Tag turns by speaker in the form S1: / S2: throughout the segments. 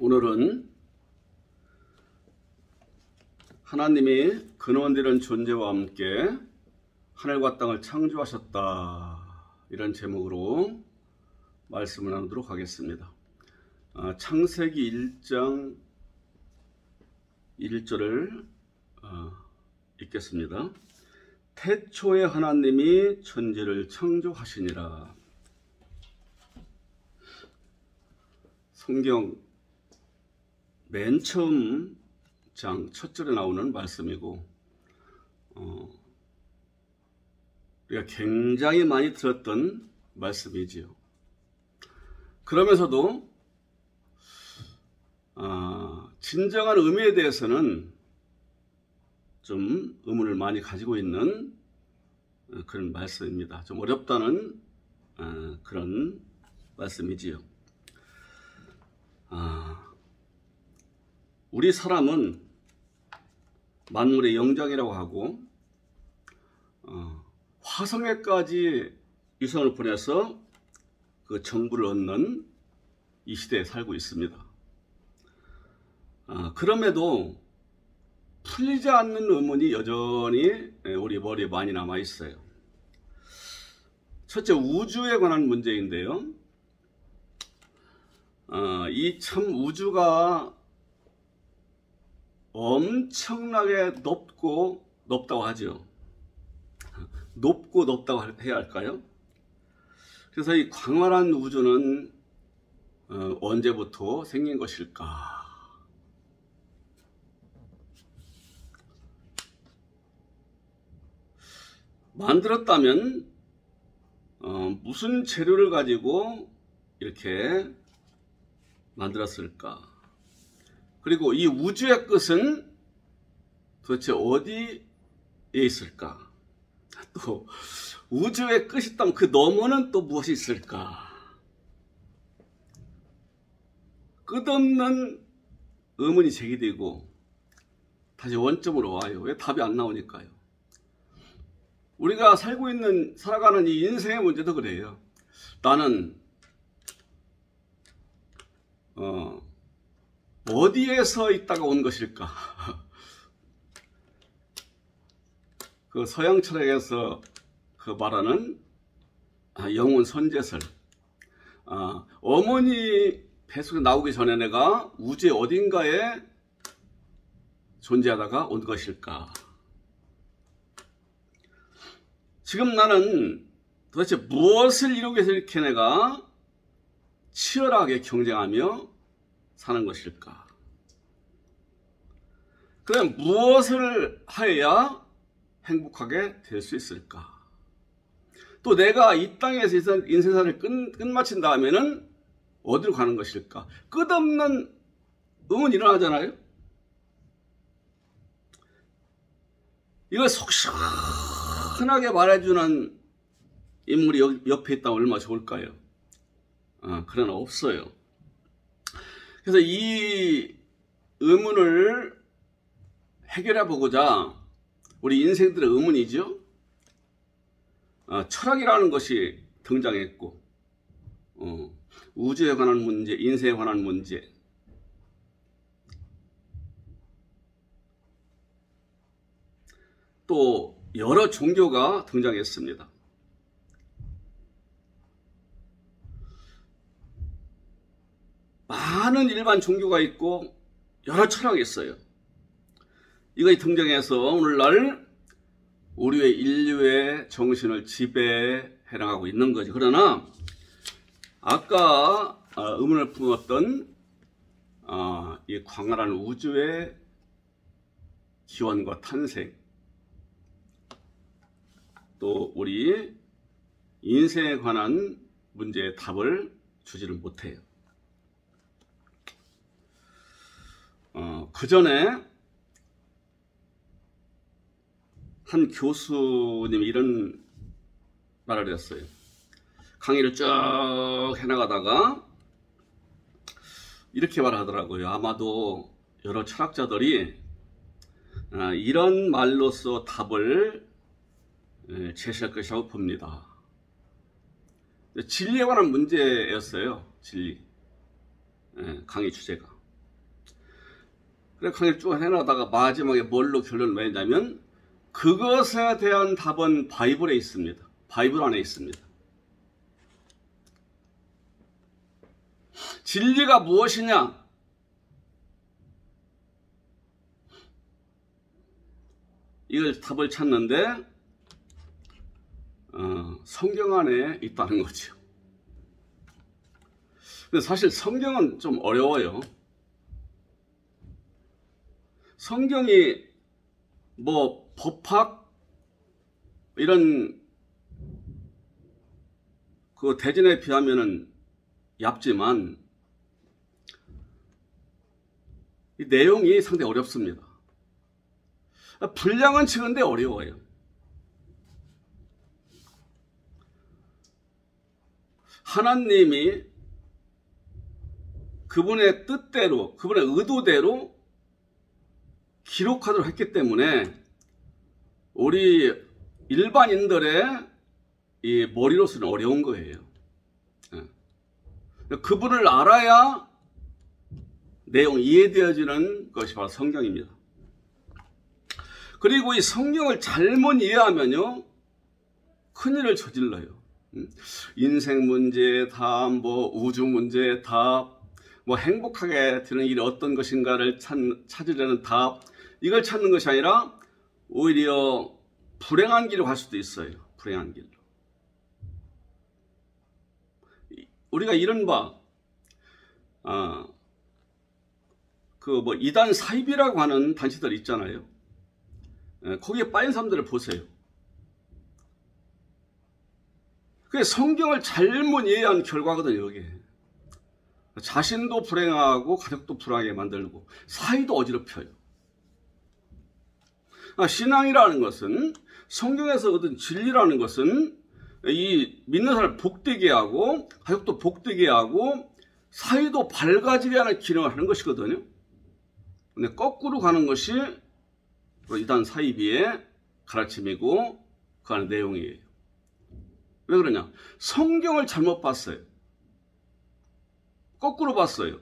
S1: 오늘은 하나님이 근원되는 존재와 함께 하늘과 땅을 창조하셨다, 이런 제목으로 말씀을 나누도록 하겠습니다. 창세기 1장 1절을 읽겠습니다. 태초에 하나님이 천지를 창조하시니라. 성경 맨 처음 장 첫 절에 나오는 말씀이고, 우리가 굉장히 많이 들었던 말씀이지요. 그러면서도 진정한 의미에 대해서는 좀 의문을 많이 가지고 있는 그런 말씀입니다. 좀 어렵다는 그런 말씀이지요. 우리 사람은 만물의 영장이라고 하고, 화성에까지 위성을 보내서 그 정보를 얻는 이 시대에 살고 있습니다. 그럼에도 풀리지 않는 의문이 여전히 우리 머리에 많이 남아 있어요. 첫째, 우주에 관한 문제인데요. 이 참 우주가 엄청나게 높다고 하죠. 높다고 해야 할까요? 그래서 이 광활한 우주는 언제부터 생긴 것일까? 만들었다면 무슨 재료를 가지고 이렇게 만들었을까? 그리고 이 우주의 끝은 도대체 어디에 있을까? 또 우주의 끝이 있다면 그 너머는 또 무엇이 있을까? 끝없는 의문이 제기되고 다시 원점으로 와요. 왜 답이 안 나오니까요. 우리가 살아가는 이 인생의 문제도 그래요. 나는 어디에서 있다가 온 것일까? 그 서양 철학에서 그 말하는 영혼 선제설. 어머니 뱃속에 나오기 전에 내가 우주의 어딘가에 존재하다가 온 것일까? 지금 나는 도대체 무엇을 이루기 위해서 이렇게 내가 치열하게 경쟁하며 사는 것일까? 그럼 무엇을 하여야 행복하게 될 수 있을까? 또 내가 이 땅에서 인생사를 끝마친 다음에는 어디로 가는 것일까? 끝없는 의문이 일어나잖아요. 이걸 속 시원하게 말해주는 인물이 옆에 있다면 얼마나 좋을까요? 그러나 없어요. 그래서 이 의문을 해결해 보고자 우리 인생들의 의문이죠. 철학이라는 것이 등장했고, 우주에 관한 문제, 인생에 관한 문제, 또 여러 종교가 등장했습니다. 많은 일반 종교가 있고 여러 철학이 있어요. 이것이 등장해서 오늘날 우리의 인류의 정신을 지배해 나가고 있는 거죠. 그러나 아까 의문을 품었던 이 광활한 우주의 기원과 탄생, 또 우리 인생에 관한 문제의 답을 주지를 못해요. 그 전에 한 교수님이 이런 말을 했어요. 강의를 쭉 해나가다가 이렇게 말하더라고요. 아마도 여러 철학자들이 이런 말로써 답을 제시할 것이라고 봅니다. 진리에 관한 문제였어요. 진리. 강의 주제가. 그래 강의를 쭉 해나가다가 마지막에 뭘로 결론을 맺냐면 그것에 대한 답은 바이블에 있습니다. 바이블 안에 있습니다. 진리가 무엇이냐? 이걸 답을 찾는데 성경 안에 있다는 거죠. 근데 사실 성경은 좀 어려워요. 성경이 뭐 법학 이런 그 대전에 비하면은 얇지만 이 내용이 상당히 어렵습니다. 분량은 치는데 어려워요. 하나님이 그분의 뜻대로, 그분의 의도대로 기록하도록 했기 때문에 우리 일반인들의 이 머리로서는 어려운 거예요. 그분을 알아야 내용이 이해되어지는 것이 바로 성경입니다. 그리고 이 성경을 잘못 이해하면요, 큰일을 저질러요. 인생 문제의 답, 뭐 우주 문제의 답, 뭐 행복하게 되는 일이 어떤 것인가를 찾으려는 답, 이걸 찾는 것이 아니라 오히려 불행한 길로 갈 수도 있어요. 불행한 길로. 우리가 이른바 뭐 이단 사입이라고 하는 단체들 있잖아요. 거기에 빠진 사람들을 보세요. 그게 성경을 잘못 이해한 결과거든요. 이게 자신도 불행하고 가족도 불행하게 만들고 사이도 어지럽혀요. 신앙이라는 것은, 성경에서 얻은 진리라는 것은 이 믿는 사람을 복되게 하고 가족도 복되게 하고 사이도 밝아지게 하는 기능을 하는 것이거든요. 근데 거꾸로 가는 것이 이단 사이비의 가르침이고 그 안의 내용이에요. 왜 그러냐? 성경을 잘못 봤어요. 거꾸로 봤어요.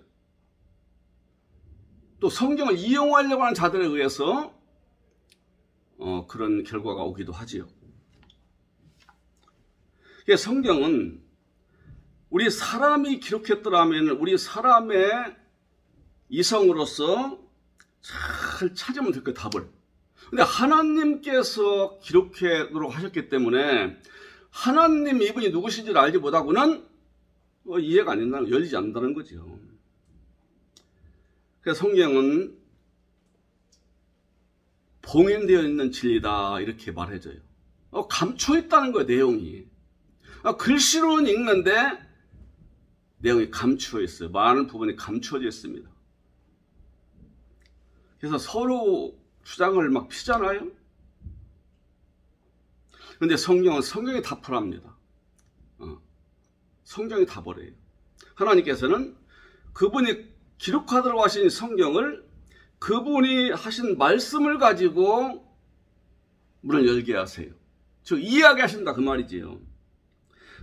S1: 또 성경을 이용하려고 하는 자들에 의해서 그런 결과가 오기도 하지요. 성경은 우리 사람이 기록했더라면 우리 사람의 이성으로서 잘 찾으면 될 거예요, 답을. 근데 하나님께서 기록하도록 하셨기 때문에 하나님 이분이 누구신지를 알지 못하고는 이해가 안 된다는, 열리지 않는다는 거죠. 그래서 성경은 봉인되어 있는 진리다, 이렇게 말해줘요. 감춰 있다는 거예요, 내용이. 글씨로는 읽는데 내용이 감추어 있어요. 많은 부분이 감추어져 있습니다. 그래서 서로 주장을 막 피잖아요. 그런데 성경은 성경이 답을 합니다. 성경이 답을 해요. 하나님께서는 그분이 기록하도록 하신 성경을 그분이 하신 말씀을 가지고 문을 열게 하세요. 즉 이해하게 하신다, 그 말이지요.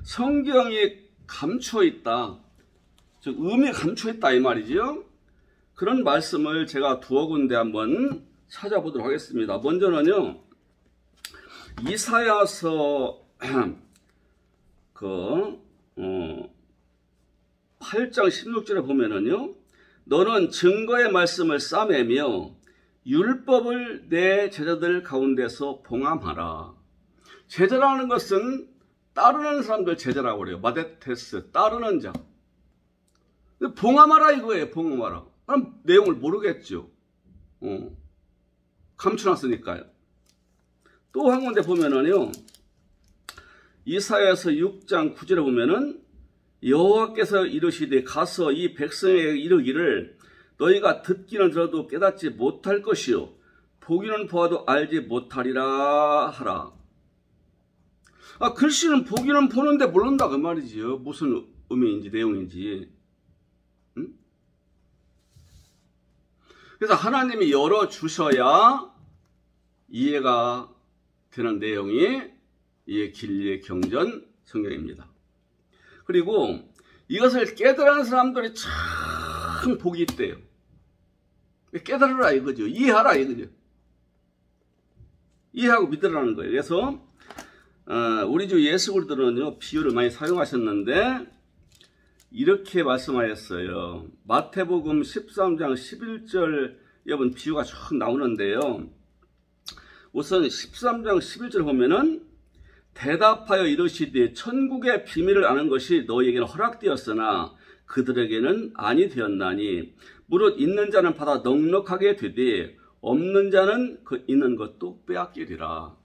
S1: 성경이 감추어 있다, 즉 의미가 감추어 있다, 이 말이지요. 그런 말씀을 제가 두어 군데 한번 찾아보도록 하겠습니다. 먼저는요, 이사야서 8장 16절에 보면은요, 너는 증거의 말씀을 싸매며 율법을 내 제자들 가운데서 봉함하라. 제자라는 것은 따르는 사람들 제자라고 그래요. 마데테스, 따르는 자. 봉함하라 이거예요. 봉함하라. 그럼 내용을 모르겠죠. 감춰놨으니까요. 또 한 군데 보면은요, 이사야서 6장 9절에 보면은 여호와께서 이르시되 가서 이 백성에게 이르기를 너희가 듣기는 들어도 깨닫지 못할 것이요 보기는 보아도 알지 못하리라 하라. 글씨는 보기는 보는데 모른다, 그 말이지요. 무슨 의미인지 내용인지. 그래서 하나님이 열어주셔야 이해가 되는 내용이 이 길리의 경전 성경입니다. 그리고 이것을 깨달은 사람들이 참 복이 있대요. 깨달으라 이거죠. 이해하라 이거죠. 이해하고 믿으라는 거예요. 그래서 우리 주 예수 그리스도는요, 비유를 많이 사용하셨는데 이렇게 말씀하셨어요. 마태복음 13장 11절 여러분 비유가 쭉 나오는데요. 우선 13장 11절 보면은 대답하여 이르시되 천국의 비밀을 아는 것이 너희에게는 허락되었으나 그들에게는 아니 되었나니 무릇 있는 자는 받아 넉넉하게 되되 없는 자는 그 있는 것도 빼앗기리라.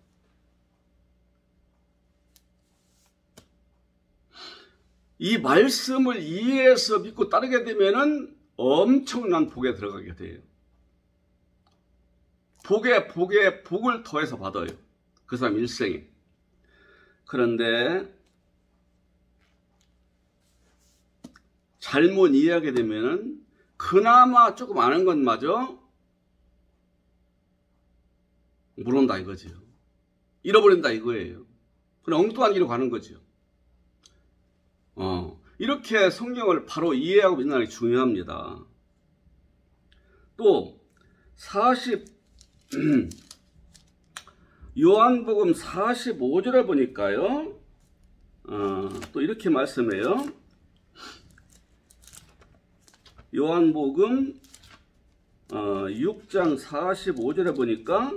S1: 이 말씀을 이해해서 믿고 따르게 되면은 엄청난 복에 들어가게 돼요. 복을 더해서 받아요. 그 사람 일생에. 그런데 잘못 이해하게 되면은 그나마 조금 아는 것마저 모른다 이거죠. 잃어버린다 이거예요. 그냥 엉뚱한 길로 가는 거죠. 이렇게 성경을 바로 이해하고 믿는 게 중요합니다. 또 요한복음 45절에 보니까요, 또 이렇게 말씀해요. 요한복음 6장 45절에 보니까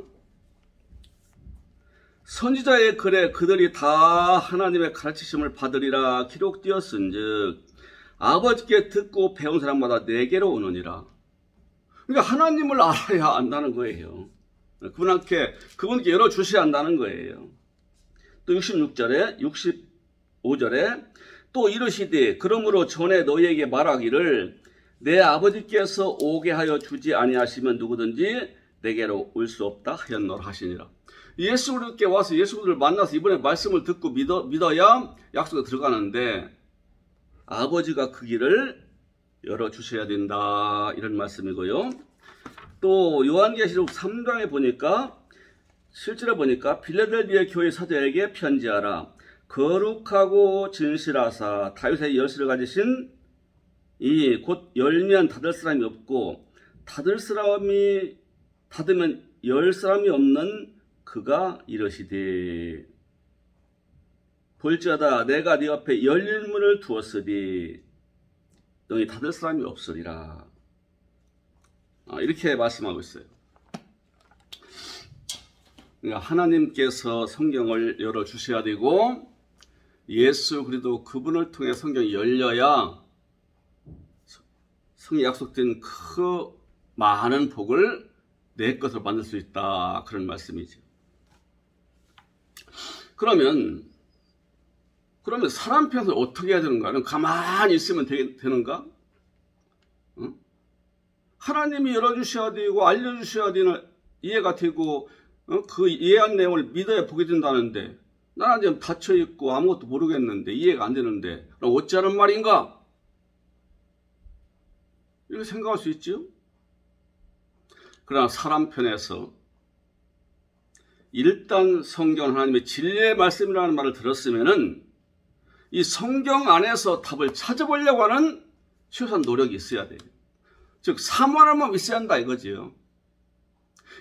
S1: 선지자의 글에 그들이 다 하나님의 가르치심을 받으리라 기록되었은즉 아버지께 듣고 배운 사람마다 내게로 오느니라. 그러니까 하나님을 알아야 안다는 거예요. 그분께 열어주셔야 한다는 거예요. 또 66절에 65절에 또 이르시되 그러므로 전에 너희에게 말하기를 내 아버지께서 오게 하여 주지 아니하시면 누구든지 내게로 올 수 없다 하였노라 하시니라. 예수 그리스도께 와서 예수 그리스도를 만나서 이번에 말씀을 듣고 믿어야 약속에 들어가는데 아버지가 그 길을 열어주셔야 된다 이런 말씀이고요. 또 요한계시록 3장에 보니까 실제로 보니까 빌라델비아 교회 사도에게 편지하라. 거룩하고 진실하사 다윗의 열쇠를 가지신 이 곧 열면 닫을 사람이 없고 닫으면 열 사람이 없는 그가 이르시되 볼지어다 내가 네 앞에 열린 문을 두었으니 너희 닫을 사람이 없으리라. 이렇게 말씀하고 있어요. 그러니까 하나님께서 성경을 열어주셔야 되고 예수 그리스도 그분을 통해 성경이 열려야 성경에 약속된 그 많은 복을 내 것으로 만들 수 있다. 그런 말씀이죠. 그러면 사람 편에서 어떻게 해야 되는가? 가만히 있으면 되는가? 하나님이 열어주셔야 되고 알려주셔야 되는 이해가 되고 그 이해한 내용을 믿어야 보게 된다는데 나는 지금 닫혀있고 아무것도 모르겠는데 이해가 안 되는데 그럼 어찌하는 말인가? 이렇게 생각할 수 있죠? 그러나 사람 편에서 일단 성경 하나님의 진리의 말씀이라는 말을 들었으면은 이 성경 안에서 답을 찾아보려고 하는 최소한 노력이 있어야 돼요. 즉 사모하는 있어야 한다 이거지요.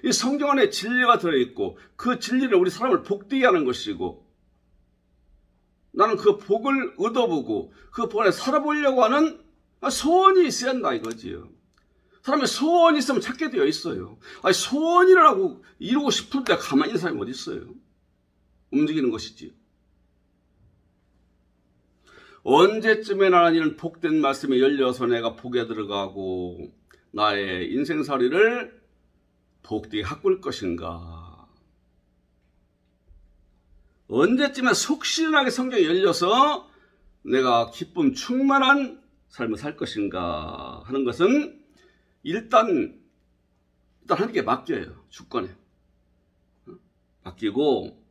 S1: 이 성경 안에 진리가 들어있고 그 진리를 우리 사람을 복되게 하는 것이고 나는 그 복을 얻어보고 그 복 안에 살아보려고 하는 소원이 있어야 한다 이거지요. 사람의 소원이 있으면 찾게 되어 있어요. 소원이라고 이루고 싶을 때 가만히 있는 사람이 어디 있어요? 움직이는 것이지. 언제쯤에나 이런 복된 말씀에 열려서 내가 복에 들어가고 나의 인생살이를 복되게 가꿀 것인가? 언제쯤에 속시원하게 성경이 열려서 내가 기쁨 충만한 삶을 살 것인가 하는 것은 일단 하나님께 맡겨요. 주권에. 맡기고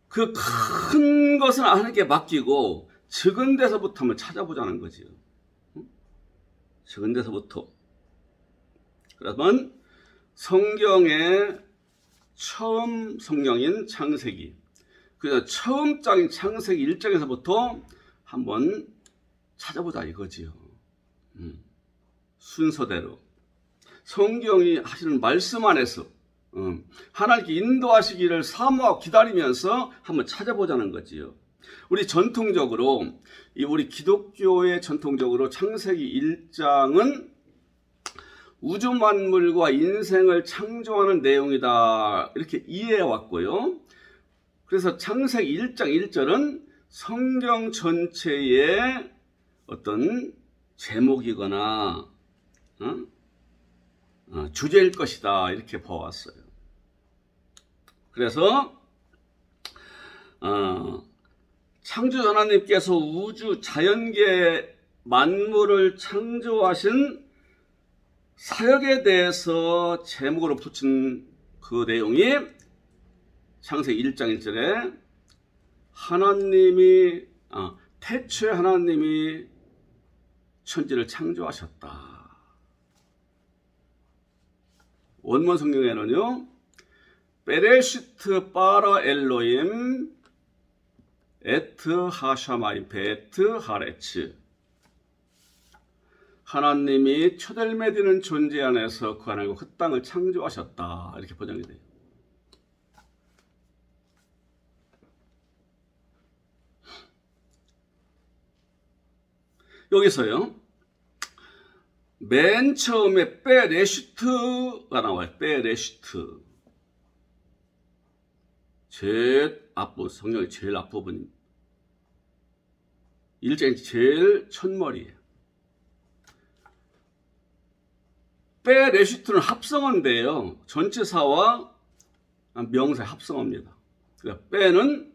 S1: 그 큰 것은 하나님께 맡기고 적은 데서부터 한번 찾아보자는 거지요. 적은 데서부터. 그러면 성경의 처음 성경인 창세기, 그래서 처음 장인 창세기 1장에서부터 한번 찾아보자 이거지요. 순서대로. 성경이 하시는 말씀 안에서 하나님께 인도하시기를 사모하고 기다리면서 한번 찾아보자는 거지요. 우리 전통적으로, 우리 기독교의 전통적으로 창세기 1장은 우주 만물과 인생을 창조하는 내용이다, 이렇게 이해해 왔고요. 그래서 창세기 1장 1절은 성경 전체의 어떤 제목이거나 주제일 것이다, 이렇게 봐왔어요. 그래서 창조주 하나님께서 우주 자연계 만물을 창조하신 사역에 대해서 제목으로 붙인 그 내용이 창세기 1장 1절에 하나님이 태초에 하나님이 천지를 창조하셨다. 원문 성경에는요, 베레시트 바라 엘로임 에트 하샤마이 베트 하레츠, 하나님이 초델메디는 존재 안에서 그 하늘과 그 땅을 창조하셨다, 이렇게 번역이 돼요. 여기서요, 맨 처음에 베레시트가 나와요. 베레시트. 제일 앞부분, 성경의 제일 앞부분. 1장이 제일 첫머리예요. 베레시트는 합성어인데요, 전치사와 명사의 합성어입니다. 그러니까 베는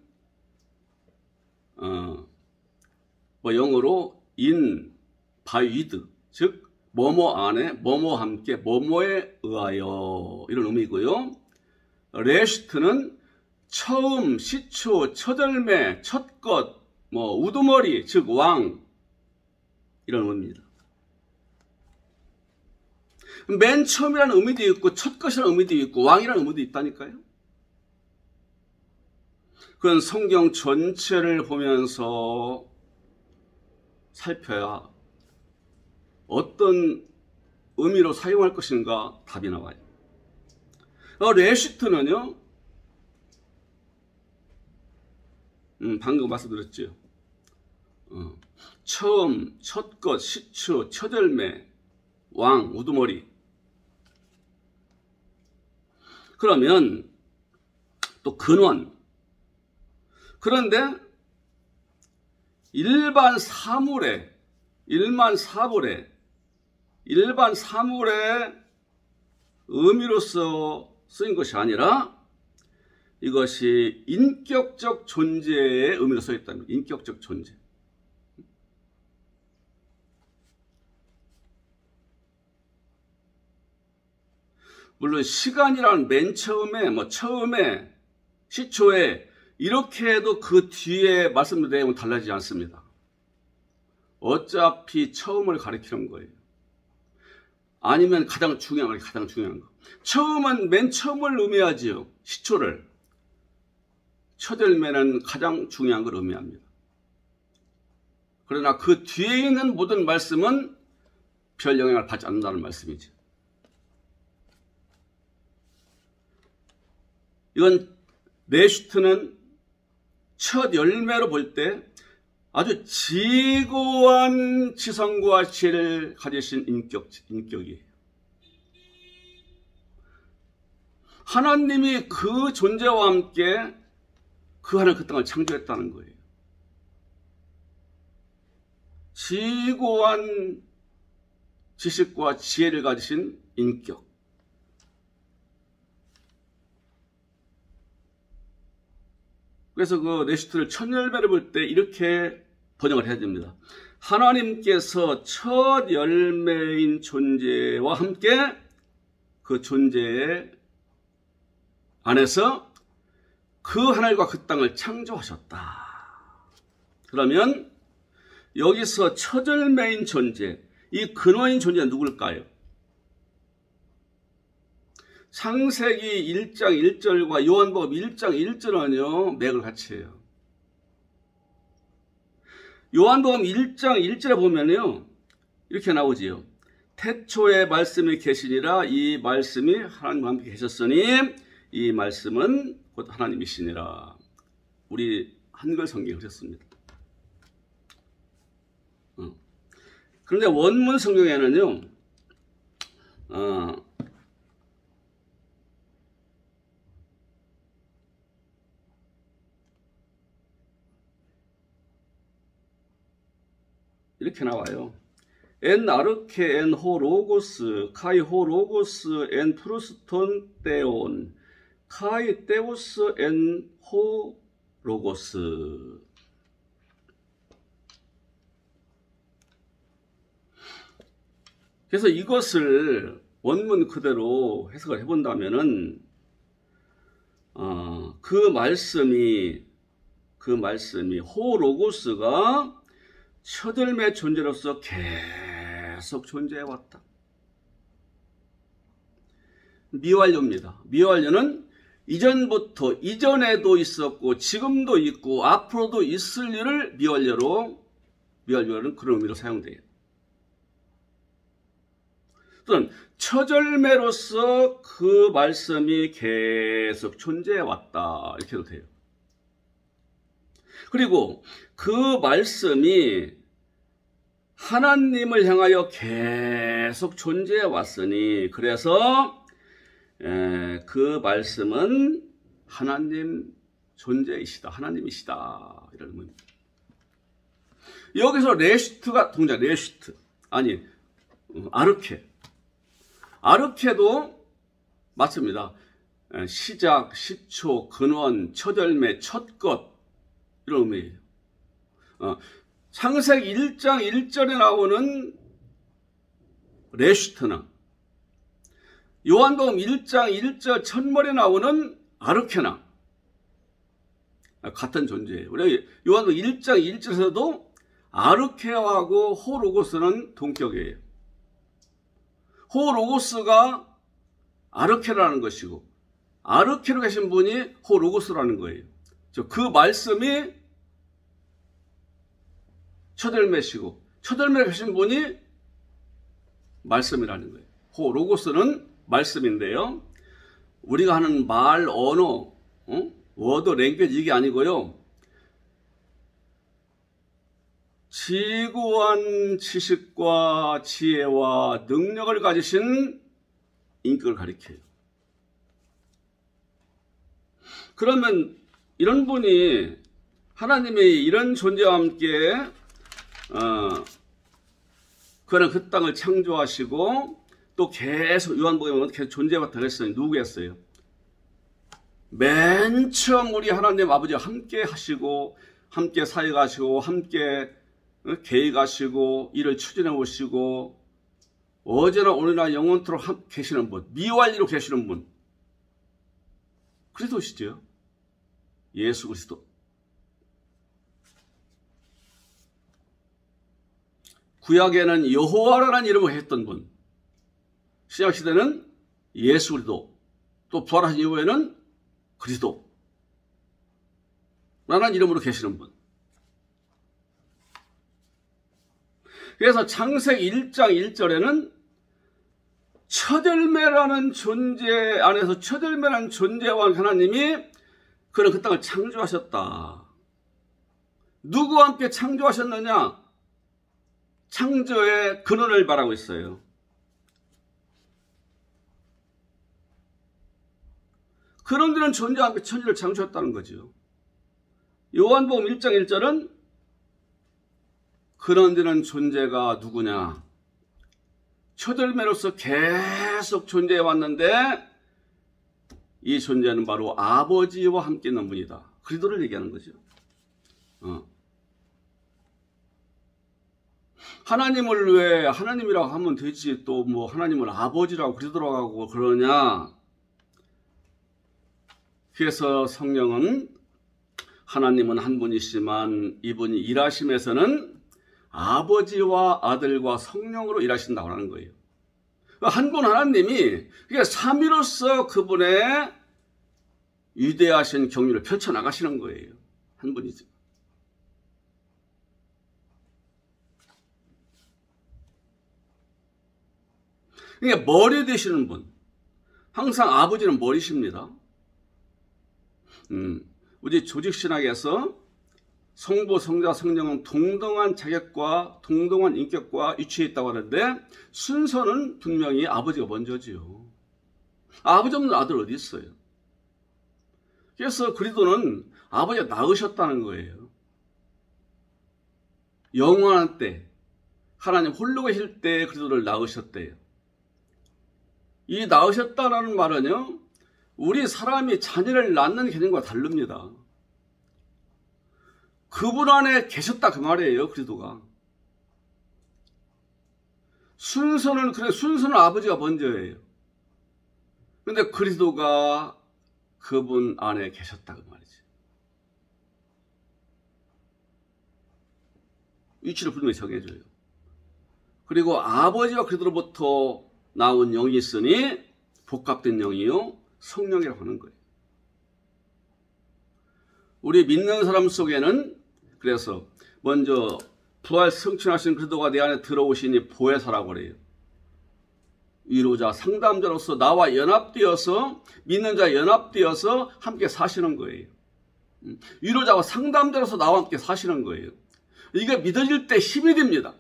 S1: 영어로 in, by with, 즉 뭐뭐 안에, 뭐뭐 함께, 뭐뭐에 의하여, 이런 의미고요. 레시트는 처음, 시초, 첫열매, 첫것, 우두머리, 즉 왕, 이런 의미입니다. 맨 처음이라는 의미도 있고, 첫것이라는 의미도 있고, 왕이라는 의미도 있다니까요. 그건 성경 전체를 보면서 살펴야 어떤 의미로 사용할 것인가 답이 나와요. 레시트는요, 방금 말씀드렸죠. 처음, 첫것, 시초, 첫열매, 왕, 우두머리. 그러면 또 근원. 그런데 일반 사물의 의미로서 쓰인 것이 아니라 이것이 인격적 존재의 의미로 쓰였답니다. 인격적 존재. 물론 시간이란 맨 처음에, 처음에, 시초에 이렇게 해도 그 뒤에 말씀드린 내용은 달라지지 않습니다. 어차피 처음을 가리키는 거예요. 아니면 가장 중요한 거. 처음은 맨 처음을 의미하지요. 시초를. 첫열매는 가장 중요한 걸 의미합니다. 그러나 그 뒤에 있는 모든 말씀은 별 영향을 받지 않는다는 말씀이죠. 이건 레시트는 첫 열매로 볼 때 아주 지고한 지성과 지혜를 가지신 인격이에요. 하나님이 그 존재와 함께 그 하늘 그 땅을 창조했다는 거예요. 지고한 지식과 지혜를 가지신 인격. 그래서 그 레시트를 첫 열매를 볼 때 이렇게 번역을 해야 됩니다. 하나님께서 첫 열매인 존재와 함께 그 존재 안에서 그 하늘과 그 땅을 창조하셨다. 그러면 여기서 첫 열매인 존재, 이 근원인 존재는 누굴까요? 창세기 1장 1절과 요한복음 1장 1절은요, 맥을 같이 해요. 요한복음 1장 1절에 보면요, 이렇게 나오지요. 태초에 말씀이 계시니라. 이 말씀이 하나님과 함께 계셨으니 이 말씀은 곧 하나님이시니라. 우리 한글 성경에 그랬습니다. 그런데 원문 성경에는요, 이렇게 나와요. 엔 아르케 엔 호 로고스 카이 호 로고스 엔 프루스톤 떼온 카이 떼오스 엔 호 로고스. 그래서 이것을 원문 그대로 해석을 해본다면은 그 말씀이 호 로고스가 첫열매 존재로서 계속 존재해왔다. 미완료입니다. 미완료는 이전에도 있었고 지금도 있고 앞으로도 있을 일을 미완료는 그런 의미로 사용돼요. 또는 첫열매로서 그 말씀이 계속 존재해왔다, 이렇게 해도 돼요. 그리고 그 말씀이 하나님을 향하여 계속 존재해 왔으니, 그래서 그 말씀은 하나님 존재이시다, 하나님이시다, 이런 의미입니다. 여기서 레슈트가 동작, 레슈트 아니 아르케도 맞습니다. 시작, 시초, 근원, 첫열매, 첫것, 이런 의미예요. 창세기 1장 1절에 나오는 레슈트나 요한복음 1장 1절 첫머리에 나오는 아르케나 같은 존재예요. 우리 요한복음 1장 1절에서도 아르케하고 호로고스는 동격이에요. 호로고스가 아르케라는 것이고 아르케로 계신 분이 호로고스라는 거예요. 그 말씀이 첫열매시고 첫열매로 계신 분이 말씀이라는 거예요. 호로고스는 말씀인데요. 우리가 하는 말, 언어, 워드, 랭귀지 이게 아니고요. 지구한 지식과 지혜와 능력을 가지신 인격을 가리켜요. 그러면 이런 분이 하나님이 이런 존재와 함께 그는 그 땅을 창조하시고 또 계속 요한복음에 계속 존재해왔다고 했어요. 누구겠어요? 맨 처음 우리 하나님 아버지와 함께 하시고 함께 사역하시고 함께 계획하시고 일을 추진해 오시고 어제나 오늘나 영원토록 계시는 분, 미완리로 계시는 분, 그리스도시죠. 예수 그리스도. 구약에는 여호와라는 이름을 했던 분, 신약시대는 예수 그리스도, 또 부활하신 이후에는 그리스도 라는 이름으로 계시는 분. 그래서 창세기 1장 1절에는 첫열매라는 존재 안에서 첫열매라는 존재와 하나님이 그는 그 땅을 창조하셨다. 누구와 함께 창조하셨느냐? 창조의 근원을 말하고 있어요. 그런 데는 존재와 함께 천지를 창조했다는 거죠. 요한복음 1장 1절은 그런 데는 존재가 누구냐? 첫열매로서 계속 존재해 왔는데 이 존재는 바로 아버지와 함께 있는 분이다. 그리스도를 얘기하는 거죠. 하나님을 왜 하나님이라고 하면 되지 또 뭐 하나님을 아버지라고 그리스도라고 하고 그러냐? 그래서 성령은 하나님은 한 분이시지만 이분이 일하심에서는 아버지와 아들과 성령으로 일하신다고 하는 거예요. 한 분 하나님이 삼위로서 그분의 위대하신 경륜을 펼쳐나가시는 거예요. 한 분이죠. 그러니까 머리 되시는 분, 항상 아버지는 머리십니다. 우리 조직신학에서 성부, 성자, 성령은 동등한 자격과 동등한 인격과 위치해 있다고 하는데 순서는 분명히 아버지가 먼저지요. 아버지 없는 아들 어디 있어요? 그래서 그리스도는 아버지가 낳으셨다는 거예요. 영원한 때 하나님 홀로 계실 때 그리스도를 낳으셨대요. 이 낳으셨다는 말은요, 우리 사람이 자녀를 낳는 개념과 다릅니다. 그분 안에 계셨다 그 말이에요. 그리스도가. 순서는 아버지가 먼저예요. 근데 그리스도가 그분 안에 계셨다 그 말이지. 위치를 분명히 정해줘요. 그리고 아버지와 그리스도로부터 나온 영이 있으니 복합된 영이요 성령이라고 하는 거예요. 우리 믿는 사람 속에는 그래서 먼저 부활 성취하신 그리스도가 내 안에 들어오시니 보혜사라고 그래요. 위로자, 상담자로서 나와 연합되어서 믿는 자 연합되어서 함께 사시는 거예요. 위로자와 상담자로서 나와 함께 사시는 거예요. 이게 믿어질 때 힘이 됩니다.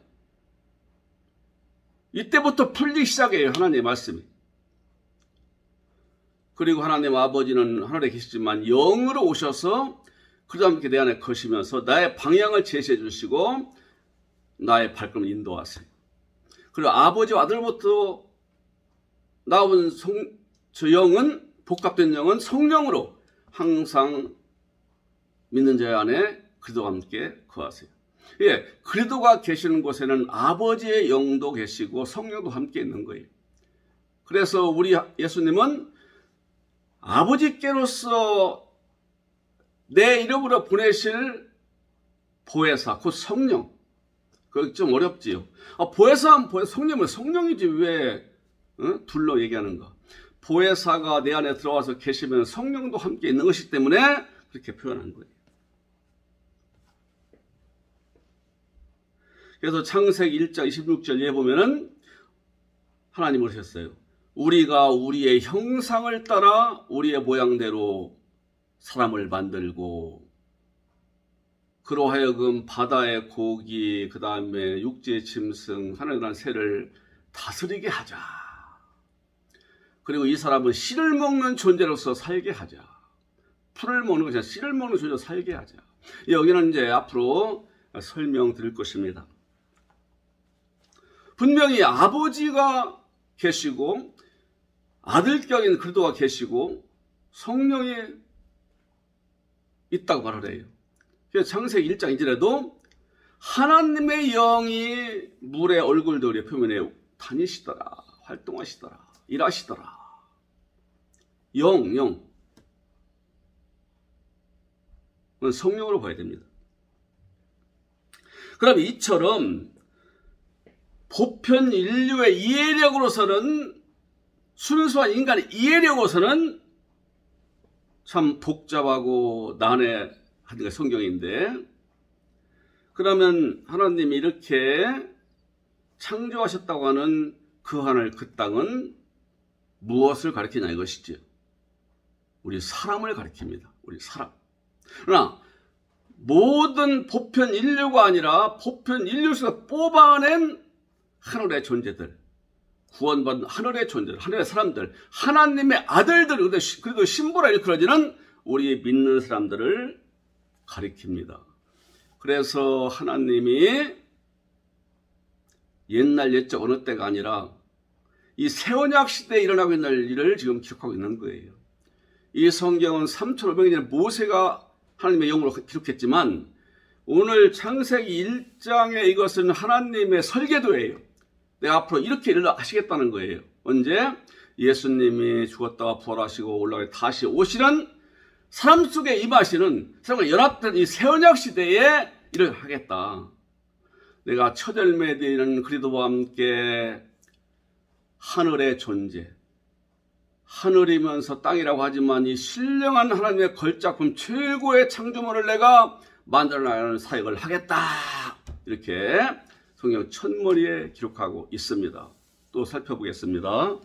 S1: 이때부터 풀리기 시작해요. 하나님의 말씀이. 그리고 하나님 아버지는 하늘에 계시지만 영으로 오셔서 그리스도와 함께 내 안에 거시면서 나의 방향을 제시해 주시고 나의 발걸음을 인도하세요. 그리고 아버지와 아들부터 나온 저 영은, 복합된 영은 성령으로 항상 믿는 자 안에 그리스도와 함께 거하세요. 예, 그리스도가 계시는 곳에는 아버지의 영도 계시고 성령도 함께 있는 거예요. 그래서 우리 예수님은 아버지께로서 내 이름으로 보내실 보혜사, 곧 성령. 그거 좀 어렵지요. 보혜사는 성령은 성령이지 왜 둘러 얘기하는가. 보혜사가 내 안에 들어와서 계시면 성령도 함께 있는 것이기 때문에 그렇게 표현한 거예요. 그래서 창세기 1장 26절에 보면은 하나님 오셨어요. 우리가 우리의 형상을 따라 우리의 모양대로 사람을 만들고 그로 하여금 바다의 고기, 그 다음에 육지의 짐승, 하늘에 난 새를 다스리게 하자. 그리고 이 사람은 씨를 먹는 존재로서 살게 하자. 풀을 먹는 것이 아니라 씨를 먹는 존재로 살게 하자. 여기는 이제 앞으로 설명드릴 것입니다. 분명히 아버지가 계시고 아들격인 그리스도가 계시고 성령이 있다고 말을 해요. 그래서 창세기 1장 2절에도 하나님의 영이 물의 얼굴들의 표면에 다니시더라, 활동하시더라, 일하시더라. 영. 그건 성령으로 봐야 됩니다. 그럼 이처럼 보편 인류의 이해력으로서는 순수한 인간의 이해력으로서는 참 복잡하고 난해한 게 성경인데 그러면 하나님이 이렇게 창조하셨다고 하는 그 하늘 그 땅은 무엇을 가리키냐 이것이지요. 우리 사람을 가리킵니다. 우리 사람. 그러나 모든 보편 인류가 아니라 보편 인류에서 뽑아낸 하늘의 존재들, 구원받은 하늘의 존재들, 하늘의 사람들, 하나님의 아들들, 그리고 신부라 일컬어지는 우리 믿는 사람들을 가리킵니다. 그래서 하나님이 옛날 옛적 어느 때가 아니라 이 새언약 시대에 일어나고 있는 일을 지금 기록하고 있는 거예요. 이 성경은 3,500년 전에 모세가 하나님의 영으로 기록했지만 오늘 창세기 1장의 이것은 하나님의 설계도예요. 내가 앞으로 이렇게 일을 하시겠다는 거예요. 언제? 예수님이 죽었다가 부활하시고 올라가 다시 오시는 사람 속에 임하시는 사람과 연합된 이 새언약 시대에 일을 하겠다. 내가 첫 열매 되는 그리스도와 함께 하늘의 존재, 하늘이면서 땅이라고 하지만 이 신령한 하나님의 걸작품 최고의 창조물을 내가 만들어 나가는 사역을 하겠다. 이렇게 성경 첫머리에 기록하고 있습니다. 또 살펴보겠습니다.